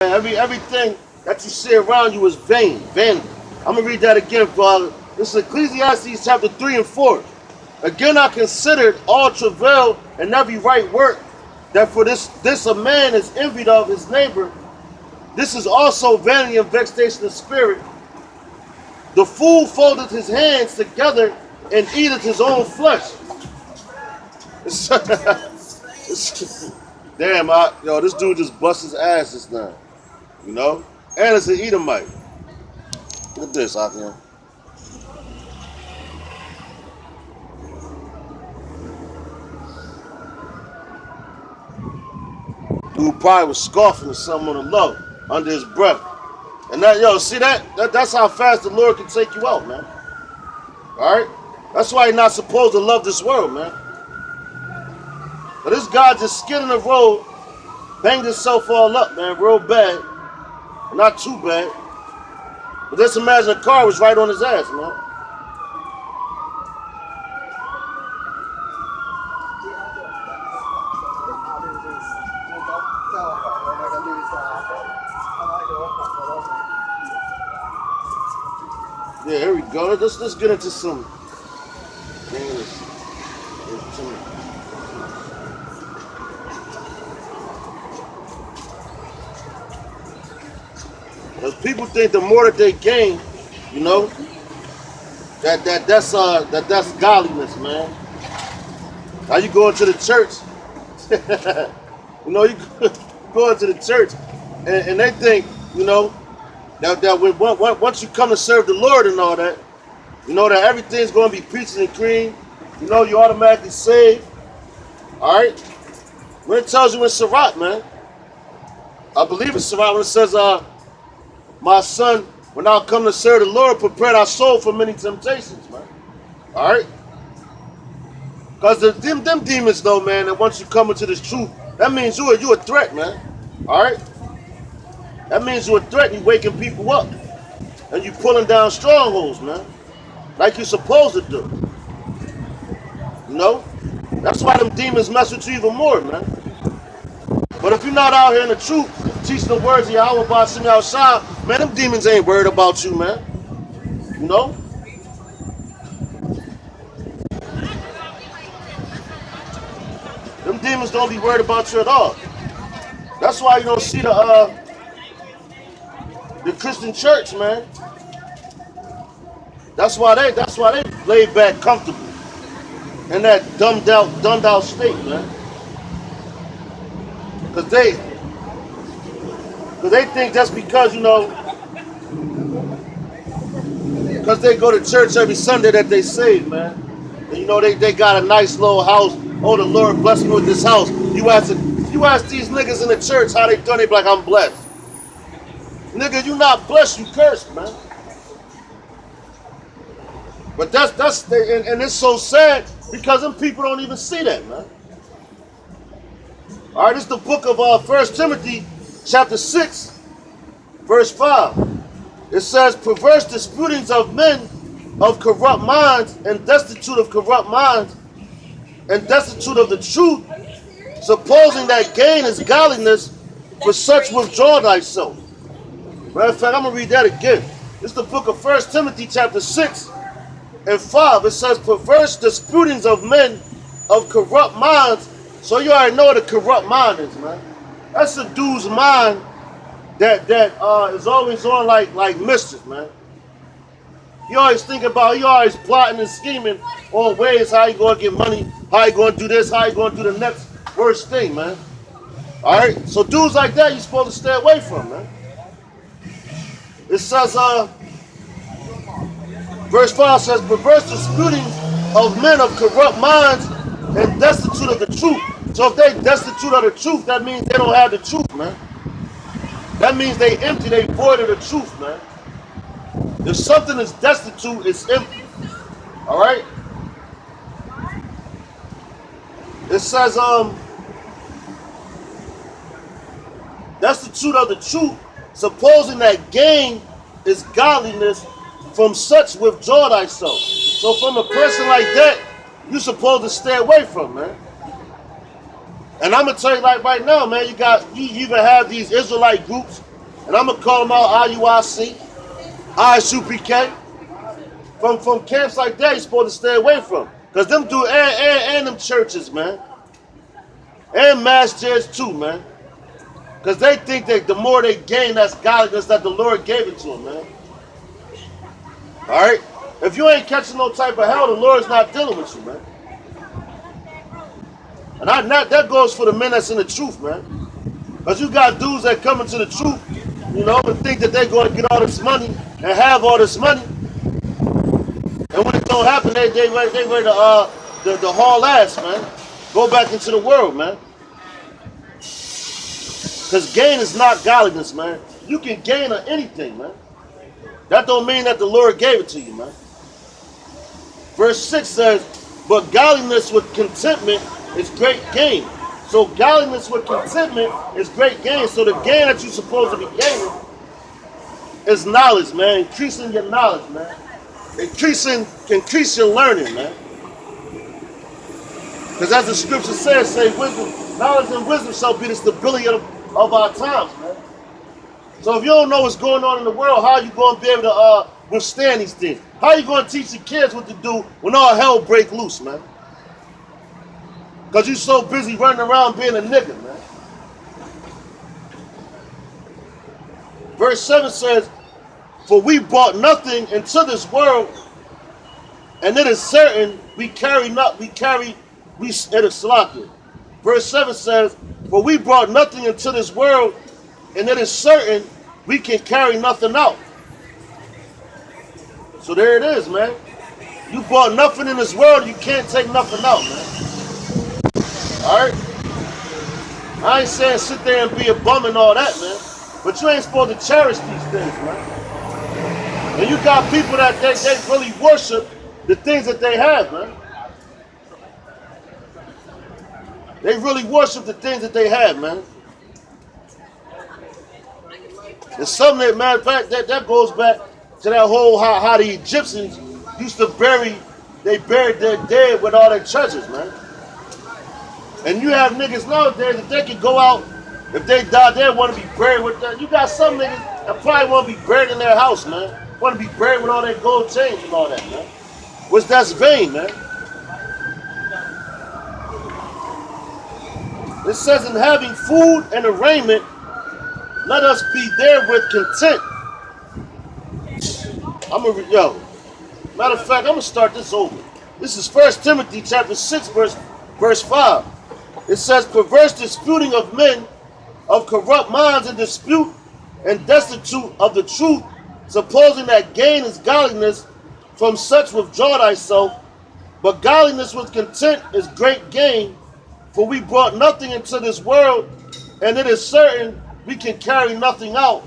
Everything that you see around you is vain, vanity. I'm gonna read that again, Father. This is Ecclesiastes chapter 3 and 4. Again, I considered all travail and every right work, that for this a man is envied of his neighbor. This is also vanity and vexation of spirit. The fool foldeth his hands together and eateth his own flesh. Damn, this dude just bust his ass just now. You know? And it's an Edomite. Look at this, out here. Dude probably was scoffing at someone on the low under his breath. And that, see that's how fast the Lord can take you out, man. Alright? That's why you're not supposed to love this world, man. But this guy just skidding the road, banged himself all up, man, real bad. Not too bad. But just imagine a car was right on his ass, man. Yeah, here we go. Let's get into some things. Because people think the more that they gain, you know, that's godliness, man. Now you go into the church, you know, you go into the church, and they think, you know, that once you come to serve the Lord and all that, you know that everything's going to be peaches and cream. You know, you automatically saved. All right. When it tells you in Sirach, man, I believe it's Sirach when it says, my son, when I come to serve the Lord, prepare our soul for many temptations, man. All right? Because them demons know, man, that once you come into this truth, that means you a threat, man. All right? That means you're a threat and you're waking people up. And you're pulling down strongholds, man. Like you're supposed to do. You know? That's why them demons mess with you even more, man. But if you're not out here in the truth, teaching the words of Yahweh by Simi outside, man, them demons ain't worried about you, man. You know? Them demons don't be worried about you at all. That's why you don't see the Christian church, man. That's why they laid back comfortable in that dumbed out state, man. Cause they think that's because, you know, because they go to church every Sunday that they saved, man. And you know they got a nice little house. Oh, the Lord bless me with this house. You ask these niggas in the church how they done, they be like, I'm blessed. Nigga, you not blessed, you cursed, man. But that's and it's so sad because them people don't even see that, man. All right, this is the book of 1 Timothy chapter 6, verse 5. It says, perverse disputings of men of corrupt minds and destitute of corrupt minds and destitute of the truth, supposing that gain is godliness, for such withdraw thyself. Matter of fact, I'm going to read that again. This is the book of 1 Timothy chapter 6 and 5. It says, perverse disputings of men of corrupt minds. So you already know what a corrupt mind is, man. That's a dude's mind that is always on like mischief, man. He always plotting and scheming on ways how you gonna get money, how you gonna do this, how you gonna do the next worst thing, man. All right, so dudes like that you're supposed to stay away from, man. It says, verse 5 says, perverse disputing of men of corrupt minds and destitute of the truth. So if they destitute of the truth, that means they don't have the truth, man. That means they empty, they void of the truth, man. If something is destitute, it's empty. All right? It says, destitute of the truth, supposing that gain is godliness, from such withdraw thyself. So from a person like that, you're supposed to stay away from, man. And I'm gonna tell you like right now, man, you even have these Israelite groups, and I'm gonna call them out IUIC, ISUPK, from camps like that you're supposed to stay away from. Cause them do and them churches, man. And mass churches too, man. Cause they think that the more they gain, that's godliness that the Lord gave it to them, man. Alright? If you ain't catching no type of hell, the Lord's not dealing with you, man. And that goes for the men that's in the truth, man. Because you got dudes that come into the truth, you know, and think that they're going to get all this money and have all this money. And when it don't happen, they ready to haul ass, man. Go back into the world, man. Because gain is not godliness, man. You can gain on anything, man. That don't mean that the Lord gave it to you, man. Verse 6 says, but godliness with contentment is great gain. So godliness with contentment is great gain. So the gain that you're supposed to be gaining is knowledge, man. Increasing your knowledge, man. Increase your learning, man. Because as the scripture says, say wisdom, knowledge and wisdom shall be the stability of our times, man. So if you don't know what's going on in the world, how are you going to be able to withstand these things? How are you going to teach the kids what to do when all hell break loose, man? Because you're so busy running around being a nigga, man. Verse 7 says, for we brought nothing into this world, and it is certain it is sloppy. Verse 7 says, for we brought nothing into this world, and it is certain we can carry nothing out. So there it is, man. You brought nothing in this world, you can't take nothing out, man. Alright? I ain't saying sit there and be a bum and all that, man. But you ain't supposed to cherish these things, man. And you got people that they really worship the things that they have, man. They really worship the things that they have, man. And something that, matter of fact, that goes back to that whole how the Egyptians used to buried their dead with all their treasures, man. And you have niggas nowadays, if they can go out, if they die, they want to be buried with that. You got some niggas that probably want to be buried in their house, man. Want to be buried with all their gold chains and all that, man. Which that's vain, man. It says, in having food and a raiment, let us be therewith content. Matter of fact, I'm going to start this over. This is 1 Timothy chapter 6, verse 5. It says, perverse disputing of men, of corrupt minds and dispute, and destitute of the truth, supposing that gain is godliness, from such withdraw thyself. But godliness with content is great gain, for we brought nothing into this world, and it is certain we can carry nothing out.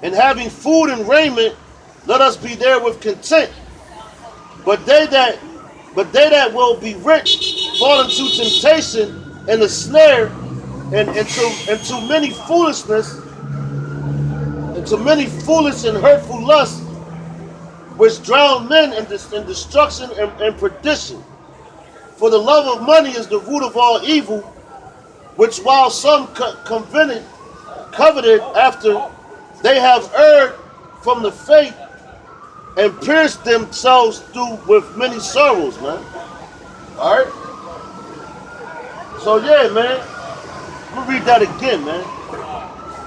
And having food and raiment, let us be therewith content. But they that will be rich fall into temptation and the snare, and into many foolishness, into many foolish and hurtful lusts, which drown men in destruction and perdition. For the love of money is the root of all evil, which while some coveted after, they have erred from the faith and pierced themselves through with many sorrows, man. All right? So yeah, man. We'll read that again, man.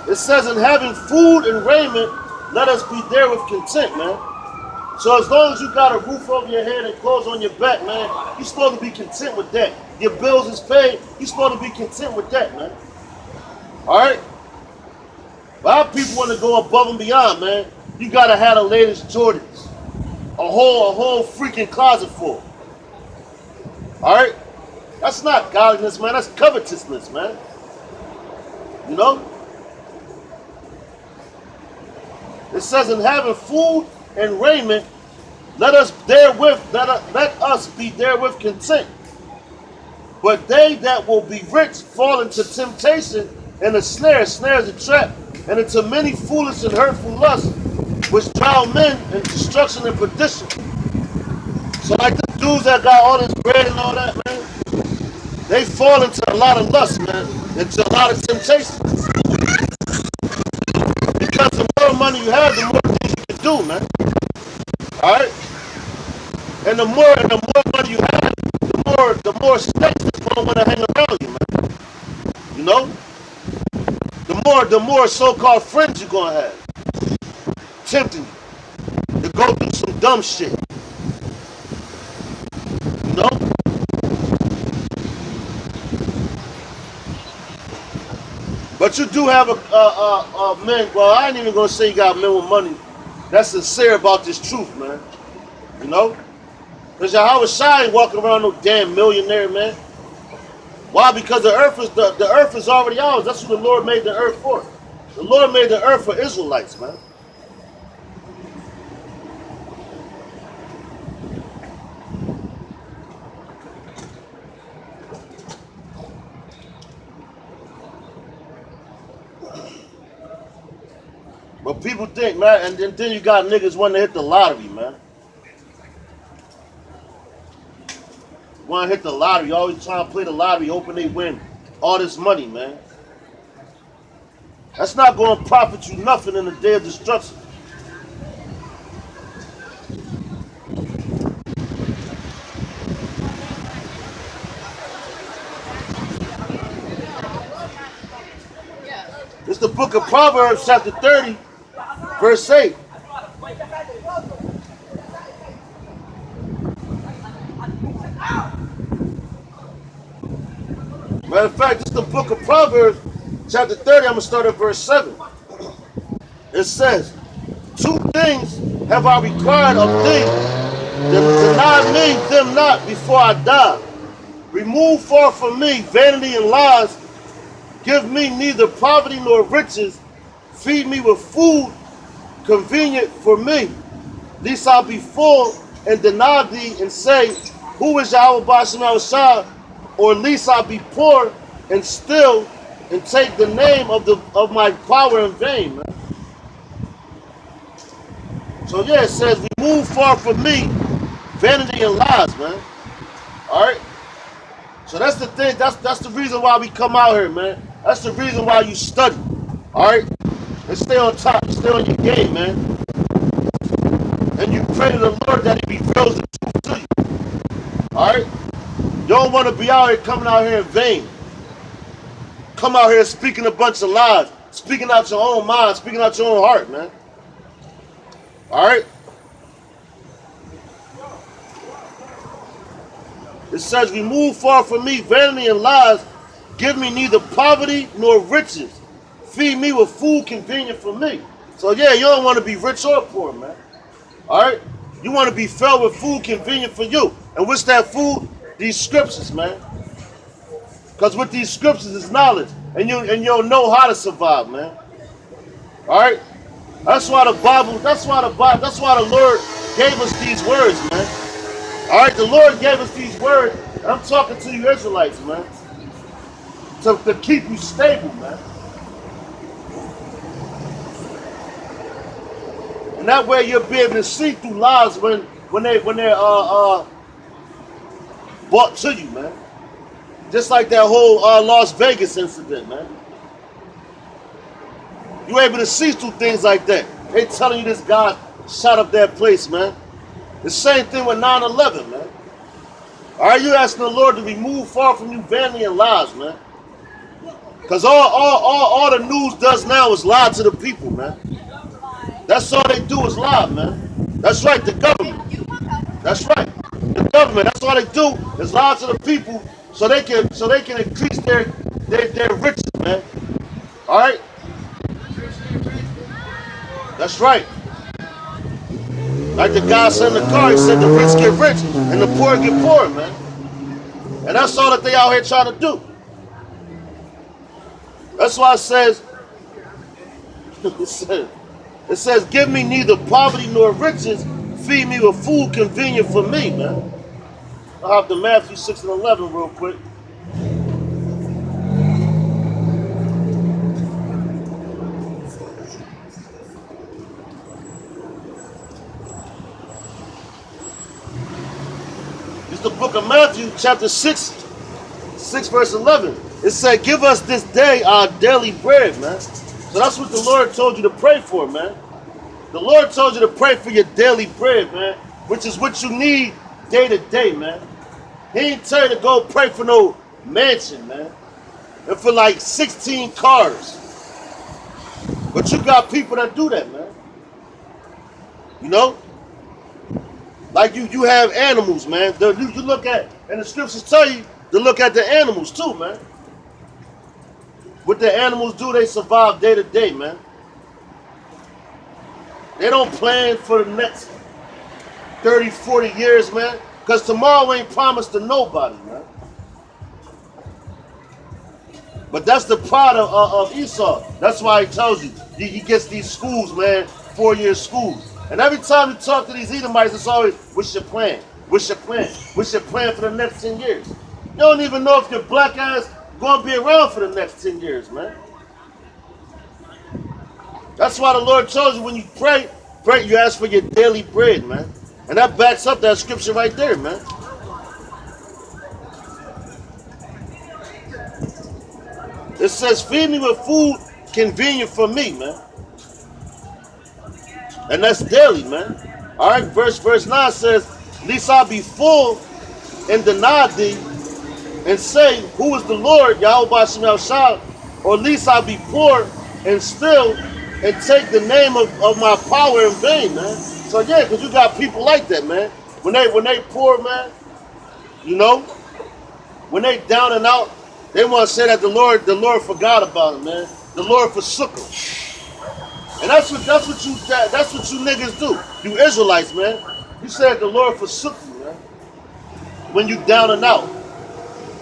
It says, in having food and raiment, let us be therewith content, man. So as long as you got a roof over your head and clothes on your back, man, you're supposed to be content with that. Your bills is paid, you're supposed to be content with that, man. All right? A lot of people want to go above and beyond, man. You got to have the latest Jordans. A whole freaking closet full. All right? That's not godliness, man. That's covetousness, man. You know? It says, in having food and raiment, let us be therewith content. But they that will be rich fall into temptation and a snare is a trap, and into many foolish and hurtful lusts, which drown men in destruction and perdition. So like the dudes that got all this bread and all that, man, they fall into a lot of lust, man, into a lot of temptation. Because the more money you have, the more things you can do, man. All right, and the more money you have, the more snakes that's gonna want to hang around you, man. You know, the more so-called friends you're gonna have, tempting you to go through some dumb shit. You know, but you do have a men. Well, I ain't even gonna say you got men with money that's sincere about this truth, man. You know, because Yahweh Shai ain't walking around no damn millionaire, man. Why? Because the earth is already ours. That's what the Lord made the earth for. The Lord made the earth for Israelites, man. But people think, man, and then you got niggas wanting to hit the lottery, man. Want to hit the lottery, always trying to play the lottery, hoping they win all this money, man. That's not going to profit you nothing in the day of destruction. It's the book of Proverbs, chapter 30, verse 8. Matter of fact, it's the book of Proverbs, chapter 30. I'm going to start at verse 7. It says, 2 things have I required of thee, deny me them not before I die. Remove far from me vanity and lies. Give me neither poverty nor riches. Feed me with food convenient for me. Lest I be full and deny thee and say, who is Yahweh Bashim Shai? Or lest I be poor and still and take the name of my power in vain, man. So yeah, it says, remove far from me vanity and lies, man. Alright? So that's the thing, that's the reason why we come out here, man. That's the reason why you study. Alright? And stay on top, stay on your game, man. And you pray to the Lord that He reveals the truth to you. Alright? You don't want to be out here coming out here in vain. Come out here speaking a bunch of lies, speaking out your own mind, speaking out your own heart, man. Alright? It says, remove far from me vanity and lies. Give me neither poverty nor riches. Feed me with food convenient for me. So yeah, you don't want to be rich or poor, man. Alright? You want to be filled with food convenient for you. And what's that food? These scriptures, man. Because with these scriptures is knowledge. And you'll know how to survive, man. Alright? That's why the Lord gave us these words, man. Alright, the Lord gave us these words, and I'm talking to you Israelites, man. To keep you stable, man. And that way you'll be able to see through lies when they're brought to you, man. Just like that whole Las Vegas incident, man. You're able to see through things like that. They telling you this guy shot up that place, man. The same thing with 9/11, man. Are you asking the Lord to remove far from you vanity and lies, man? Because all the news does now is lie to the people, man. That's all they do is lie, man. That's right, the government. That's right, the government. That's all they do is lie to the people so they can increase their riches, man. All right. That's right. Like the guy said in the car, he said the rich get rich and the poor get poor, man. And that's all that they out here trying to do. That's why it says, it says, give me neither poverty nor riches, feed me with food convenient for me, man. I'll have the Matthew 6 and 11 real quick. The book of Matthew, chapter 6 6 verse 11. It said, give us this day our daily bread, man. So that's what the Lord told you to pray for, man. The Lord told you to pray for your daily bread, man, which is what you need day to day, man. He ain't tell you to go pray for no mansion, man, and for like 16 cars. But you got people that do that, man. You know? Like you have animals, man. You look at, and the scriptures tell you to look at the animals too, man. What the animals do, they survive day to day, man. They don't plan for the next 30, 40 years, man. Because tomorrow ain't promised to nobody, man. But that's the pride of Esau. That's why he tells you. He gets these schools, man, 4-year schools. And every time you talk to these Edomites, it's always, what's your plan? What's your plan? What's your plan for the next 10 years? You don't even know if your black ass going to be around for the next 10 years, man. That's why the Lord tells you when you pray, you ask for your daily bread, man. And that backs up that scripture right there, man. It says, feed me with food convenient for me, man. And that's daily, man. All right, verse 9 says, least I be full and deny thee, and say, who is the Lord, Yahweh Shem Shah, or least I be poor and still, and take the name of my power in vain, man. So yeah, because you got people like that, man. When they poor, man, you know, when they down and out, they want to say that the Lord forgot about them, man. The Lord forsook them. And that's what you niggas do. You Israelites, man. You said the Lord forsook you, man. When you down and out.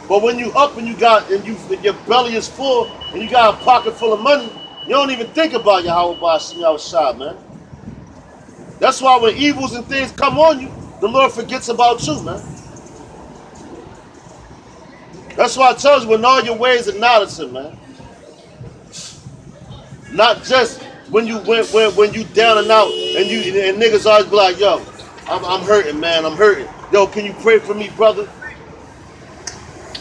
But when you up and your belly is full and you got a pocket full of money, you don't even think about Yahweh Shem Shah, man. That's why when evils and things come on you, the Lord forgets about you, man. That's why I told you, when all your ways acknowledge him, man. Not just when you down and out and niggas always be like, yo, I'm hurting, man, I'm hurting. Yo, can you pray for me, brother?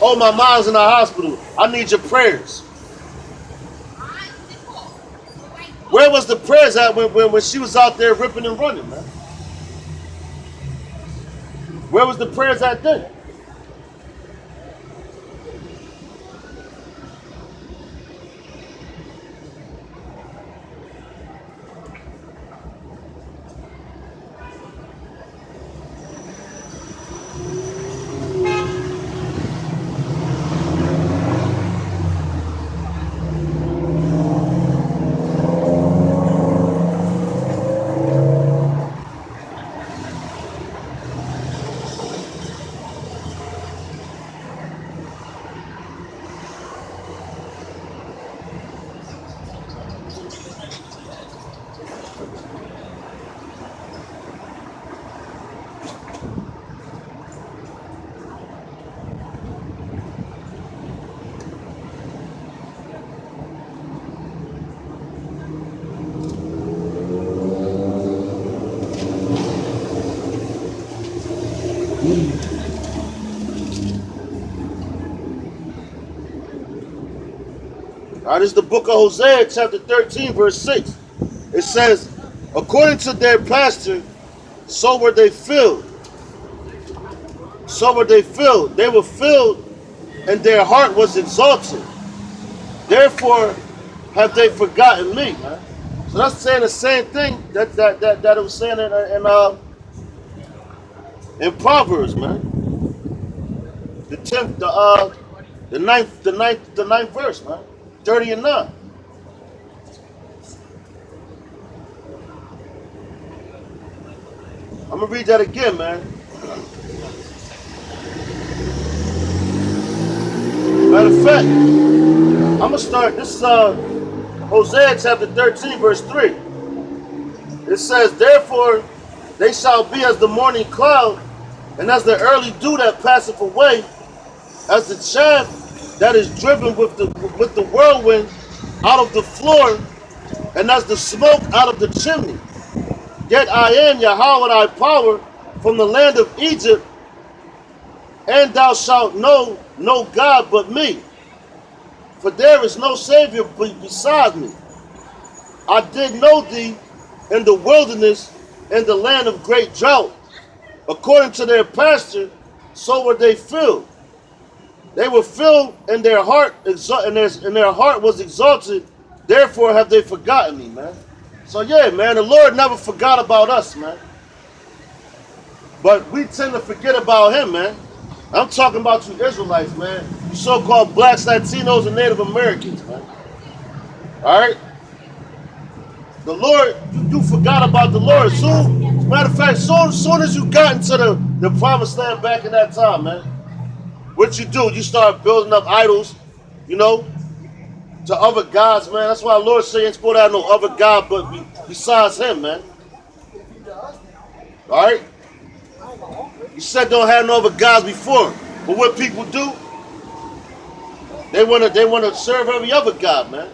Oh, my mom's in the hospital. I need your prayers. Where was the prayers at when she was out there ripping and running, man? Where was the prayers at then? All right, this is the book of Hosea, chapter 13, verse 6. It says, according to their pasture, so were they filled. So were they filled. They were filled, and their heart was exalted. Therefore have they forgotten me, man. So that's saying the same thing that it was saying in Proverbs, man. The ninth verse, man. 30 and 9. I'm gonna read that again, man. Matter of fact, I'm gonna start. This is Hosea chapter 13, verse 3. It says, therefore they shall be as the morning cloud, and as the early dew that passeth away, as the chaff that is driven with the whirlwind out of the floor, and as the smoke out of the chimney. Yet I am Yahweh thy power from the land of Egypt, and thou shalt know no God but me. For there is no Savior besides me. I did know thee in the wilderness, in the land of great drought. According to their pasture, so were they filled. They were filled, and their heart was exalted. Therefore have they forgotten me, man. So yeah, man, the Lord never forgot about us, man. But we tend to forget about him, man. I'm talking about you Israelites, man. You so-called blacks, Latinos, and Native Americans, man. All right? The Lord, you forgot about the Lord. Matter of fact, soon as you got into the promised land back in that time, man, what you do? You start building up idols, you know, to other gods, man. That's why the Lord said you ain't supposed to have no other God but besides him, man. All right? He said don't have no other gods before him. But what people do, they wanna serve every other god, man.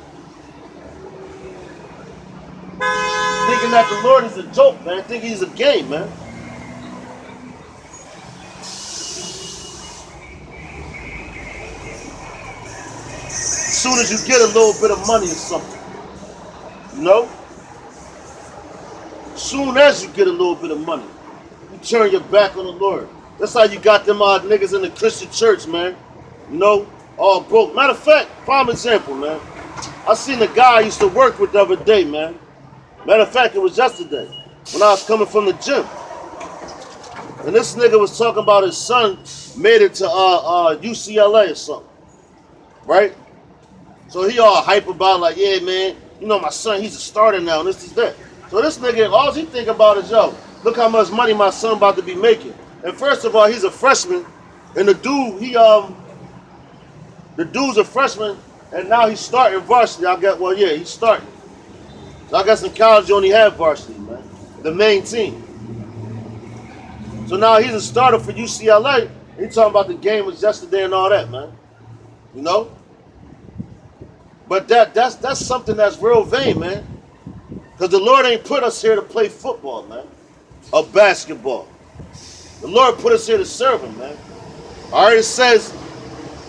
Thinking that the Lord is a joke, man. Thinking he's a game, man. As soon as you get a little bit of money or something, you know? As soon as you get a little bit of money, you turn your back on the Lord. That's how you got them niggas in the Christian church, man. You know, all broke. Matter of fact, prime example, man. I seen a guy I used to work with the other day, man. Matter of fact, it was yesterday when I was coming from the gym. And this nigga was talking about his son made it to UCLA or something. Right? So he all hype about like, yeah, man, you know my son, he's a starter now, and this is that. So this nigga, all he think about is, yo, look how much money my son about to be making. And first of all, he's a freshman, and the dude's a freshman, and now he's starting varsity. He's starting. So I guess in college you only have varsity, man. The main team. So now he's a starter for UCLA. He's talking about the game was yesterday and all that, man. You know? But that's something that's real vain, man. Because the Lord ain't put us here to play football, man. Or basketball. The Lord put us here to serve him, man. All right, it says,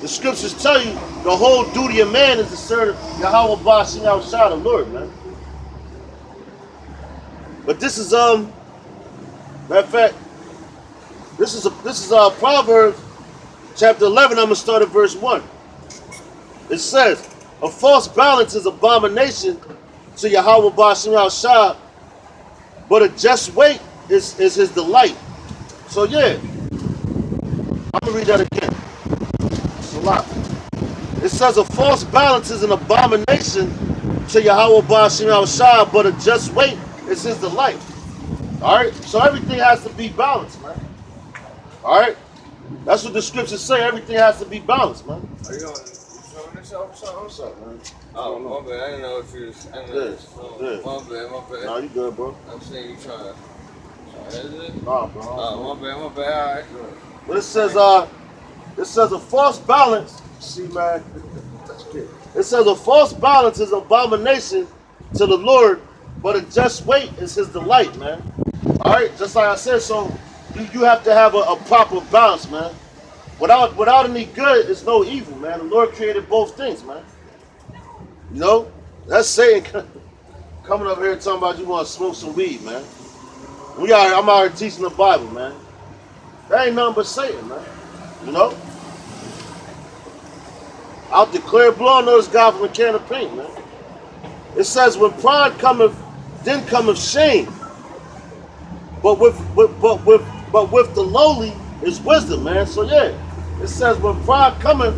the scriptures tell you the whole duty of man is to serve Yahweh Bashing outside the Lord, man. But this is matter of fact, this is Proverbs chapter 11. I'm gonna start at verse 1. It says, a false balance is abomination to Yahweh Bashim outside, but a just weight is his delight. So yeah, I'm gonna read that again. It's a lot. It says a false balance is an abomination to Yahweh Bashim outside, but a just weight is his delight. Alright? So everything has to be balanced, man. Alright? That's what the scriptures say. Everything has to be balanced, man. Are you showing this off or What's up, man? Oh, my bad. I didn't know if you was. I didn't know this. My bad. Nah, you good, bro. I'm saying you trying to edit it? Nah, bro. Oh, my bad. Alright. But it says a false balance. See, man. It says a false balance is abomination to the Lord, but a just weight is his delight, man. Alright? Just like I said, so you have to have a proper balance, man. Without any good, it's no evil, man. The Lord created both things, man. You know? That's Satan coming up here talking about you want to smoke some weed, man. I'm out here teaching the Bible, man. That ain't nothing but Satan, man. You know? Out the clear blue, I know this guy from a can of paint, man. It says, when pride cometh, then cometh shame. But with the lowly is wisdom, man. So yeah, it says when pride cometh,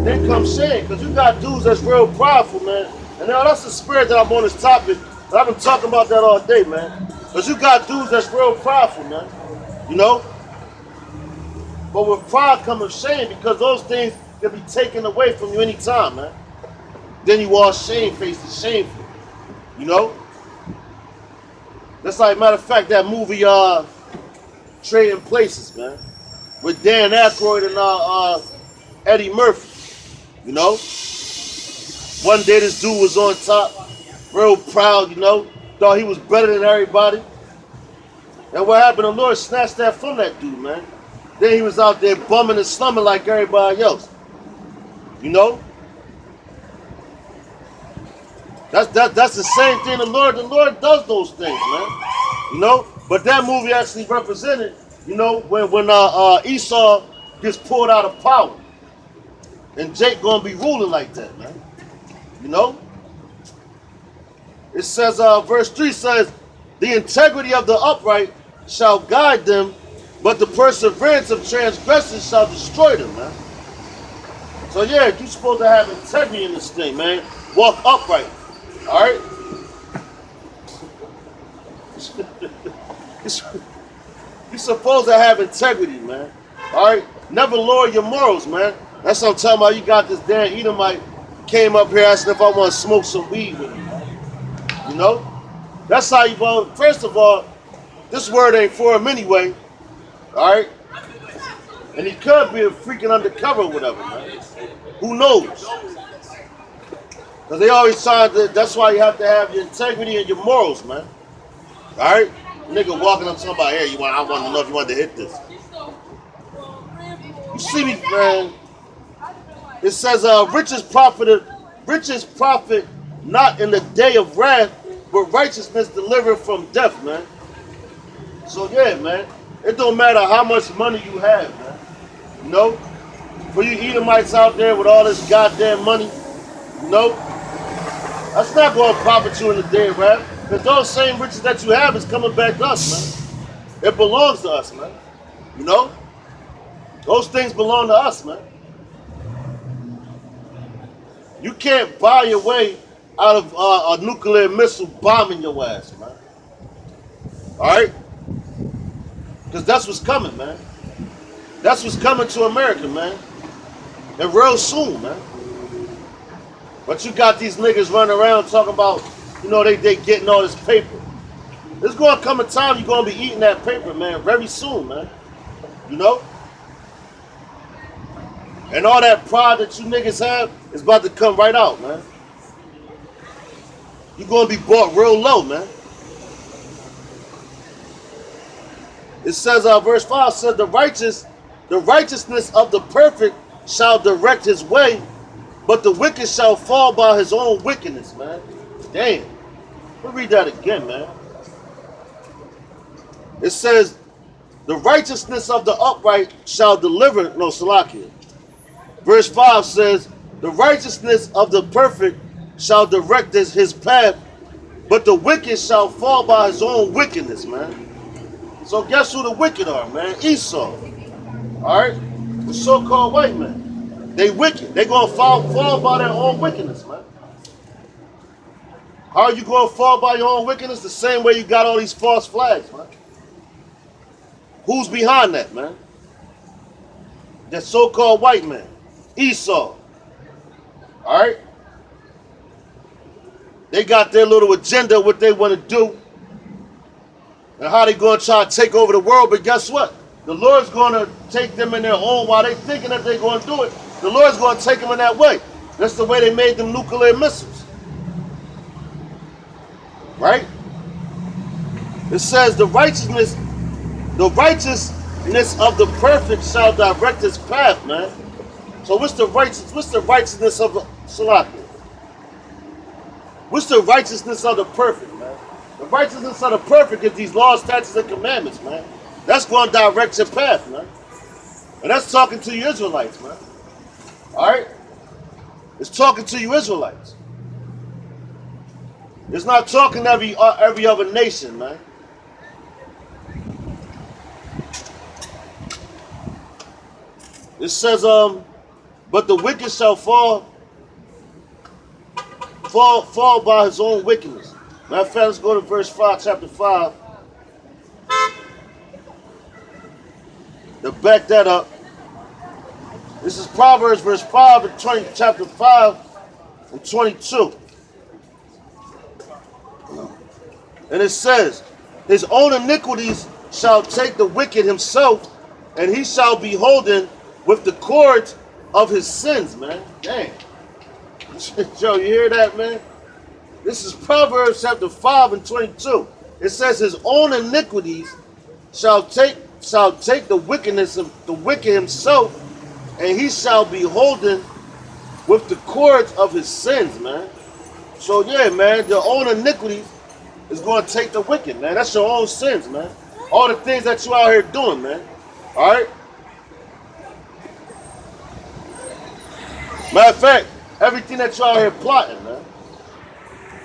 then comes shame. Because you got dudes that's real prideful, man. And now that's the spirit that I'm on this topic. But I've been talking about that all day, man. Because you got dudes that's real prideful, man. You know? But with pride cometh shame, because those things can be taken away from you anytime, man. Then you all shamefaced and shameful. You know? That's like, matter of fact, that movie, Trading Places, man. With Dan Aykroyd and Eddie Murphy. You know? One day this dude was on top, real proud, you know? Thought he was better than everybody. And what happened? The Lord snatched that from that dude, man. Then he was out there bumming and slumming like everybody else. You know? That's the same thing the Lord does those things, man. You know? But that movie actually represented, you know, when Esau gets pulled out of power. And Jake gonna be ruling like that, man. You know? It says, verse 3 says, the integrity of the upright shall guide them, but the perseverance of transgressors shall destroy them, man. So yeah, you're supposed to have integrity in this thing, man. Walk upright. Alright? You're supposed to have integrity, man. Alright? Never lower your morals, man. That's what I'm talking about. You got this damn Edomite came up here asking if I want to smoke some weed with him. You know? That's how you, well, first of all, this word ain't for him anyway. Alright? And he could be a freaking undercover or whatever, man. Who knows? Because they always trying to, that's why you have to have your integrity and your morals, man. Alright? Nigga walking up to somebody, hey, I want to know if you want to hit this. You see me, man. It says, riches profit not in the day of wrath, but righteousness delivered from death, man. So yeah, man. It don't matter how much money you have, man. You know? For you Edomites out there with all this goddamn money, you know? That's not going to profit you in the day of wrath. Because those same riches that you have is coming back to us, man. It belongs to us, man. You know? Those things belong to us, man. You can't buy your way out of a nuclear missile bombing your ass, man. Alright? Because that's what's coming, man. That's what's coming to America, man. And real soon, man. But you got these niggas running around talking about, you know, they getting all this paper. There's going to come a time you're going to be eating that paper, man, very soon, man. You know? And all that pride that you niggas have is about to come right out, man. You're going to be bought real low, man. It says, verse 5 says, the righteousness of the perfect shall direct his way, but the wicked shall fall by his own wickedness, man. Damn. Let me read that again, man. It says, the righteousness of the upright shall deliver, no, Salakia. Verse 5 says, the righteousness of the perfect shall direct his path, but the wicked shall fall by his own wickedness, man. So guess who the wicked are, man? Esau. Alright? The so-called white man. They wicked. They gonna fall by their own wickedness, man. How are you gonna fall by your own wickedness? The same way you got all these false flags, man. Who's behind that, man? That so-called white man. Esau. Alright? They got their little agenda, what they want to do, and how they going to try to take over the world. But guess what? The Lord's going to take them in their own, while they thinking that they're going to do it, the Lord's going to take them in that way. That's the way they made them nuclear missiles. Right? It says the righteousness of the perfect shall direct his path, man. So what's the righteousness of Salakia? What's the righteousness of the perfect, man? The righteousness of the perfect is these laws, statutes, and commandments, man. That's going to direct your path, man. And that's talking to you Israelites, man. Alright? It's talking to you Israelites. It's not talking to every other nation, man. It says, but the wicked shall fall by his own wickedness. Matter of fact, let's go to verse 5, chapter 5. To back that up. This is Proverbs verse 5 and 20, chapter 5 and 22. And it says, his own iniquities shall take the wicked himself, and he shall be holden with the cords of his sins, man. Dang. Joe, you hear that, man? This is Proverbs chapter 5 and 22. It says his own iniquities shall take shall take the wickedness of the wicked himself, and he shall be holden with the cords of his sins, man. So yeah, man, your own iniquities is going to take the wicked, man. That's your own sins, man. All the things that you out here doing, man. All right. Matter of fact, everything that you out here plotting, man.